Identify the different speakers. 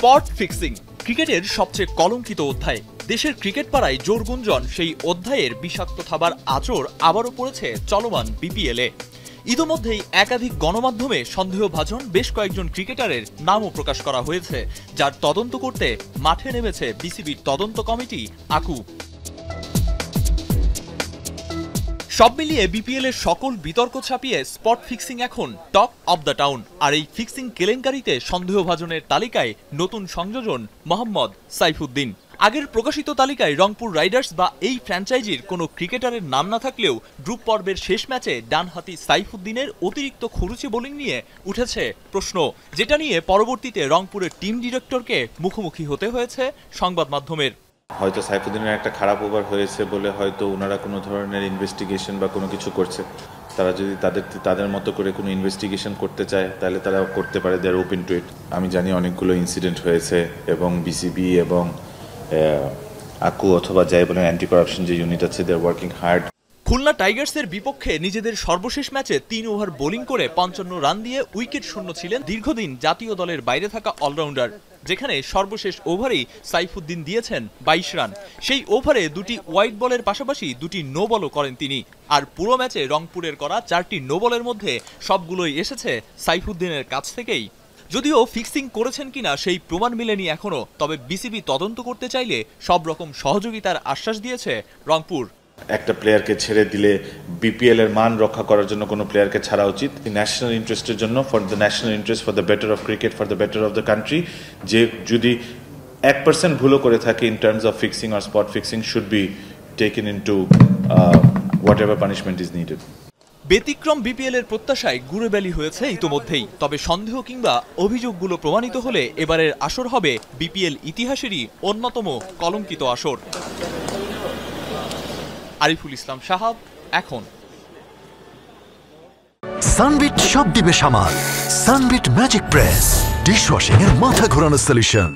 Speaker 1: Spot fixing ক্রিকেটের সবচেয়ে কলঙ্কিত অধ্যায়। দেশের ক্রিকেট পাড়ায় জোর গুঞ্জন সেই অধ্যায়ের বিষাক্ত থাবার আঁচড় আবারও পড়েছে চলমান বিপিএলে। ইতোমধ্যেই একাধিক গণমাধ্যমে সন্দেহভাজন বেশ কয়েকজন ক্রিকেটারের নামও প্রকাশ করা হয়েছে, যার তদন্ত করতে মাঠে নেমেছে বিসিবির তদন্ত কমিটি আকু। সব মিলিয়ে বিপিএল এর সকল বিতর্ক ছাপিয়ে স্পট ফিক্সিং এখন টক অব দ্য টাউন। আর এই ফিক্সিং কেলেঙ্কারিতে সন্দেহভাজনের তালিকায় নতুন সংযোজন মোহাম্মদ সাইফুদ্দিন। আগের প্রকাশিত তালিকায় রংপুর রাইডার্স বা এই ফ্র্যাঞ্চাইজির কোনো ক্রিকেটারের নাম না থাকলেও গ্রুপ পর্বের শেষ ম্যাচে ডানহাতি সাইফুদ্দিনের অতিরিক্ত খরুচে বোলিং নিয়ে উঠেছে প্রশ্ন, যেটা নিয়ে পরবর্তীতে রংপুরের টিম ডিরেক্টরকে মুখোমুখি হতে হয়েছে সংবাদ মাধ্যমের।
Speaker 2: হয়তো সাইফুদ্দিনের একটা খারাপ ওভার হয়েছে বলে হয়তো ওনারা কোনো ধরনের ইনভেস্টিগেশন বা কোনো কিছু করছে। তারা যদি তাদের মতো করে কোনো ইনভেস্টিগেশন করতে চায় তাহলে তারা করতে পারে, দে আর ওপেন টু ইট। আমি জানি অনেকগুলো ইনসিডেন্ট হয়েছে এবং বিসিবি এবং আকু অথবা যাই বলেন অ্যান্টি করাপশন যে ইউনিট আছে, দে আর ওয়ার্কিং হার্ড।
Speaker 1: খুলনা টাইগার্সের বিপক্ষে নিজেদের সর্বশেষ ম্যাচে ৩ ওভার বোলিং করে ৫৫ রান দিয়ে উইকেট শূন্য ছিলেন দীর্ঘদিন জাতীয় দলের বাইরে থাকা অলরাউন্ডার, যেখানে সর্বশেষ ওভারেই সাইফুদ্দিন দিয়েছেন ২২ রান। সেই ওভারে দুটি ওয়াইড বলের পাশাপাশি দুটি নো বলও করেন তিনি। আর পুরো ম্যাচে রংপুরের করা ৪টি নো বলের মধ্যে সবগুলোই এসেছে সাইফুদ্দিনের কাছ থেকেই। যদিও ফিক্সিং করেছেন কিনা সেই প্রমাণ মেলেনি এখনো, তবে বিসিবি তদন্ত করতে চাইলে সব রকম সহযোগিতার আশ্বাস দিয়েছে রংপুর।
Speaker 2: একটা প্লেয়ারকে ছেড়ে দিলে বিপিএল এর মান রক্ষা করার জন্য কোনো প্লেয়ারকে ছাড়া উচিত, ন্যাশনাল ইন্টারেস্টের জন্য, for the national interest, for the better of cricket, for the better of the country. যে যদি 1% ভুলও করে থাকে in terms of fixing or spot fixing, should be taken into what ever punishment is needed.
Speaker 1: ব্যতিক্রম BPL এর প্রত্যাশায় গুড়েবেলি হয়েছে ইতোমধ্যেই, তবে সন্দেহ কিংবা অভিযোগগুলো প্রমাণিত হলে এবারের আসর হবে বিপিএল ইতিহাসেরই অন্যতম কলঙ্কিত আসর। আরিফুল ইসলাম সাহাব, এখন।
Speaker 3: সানবিট সব দিবে সামাল। সানবিট ম্যাজিক প্রেস ডিশওয়াশিং এর মাথা ঘোরানো সলিউশন।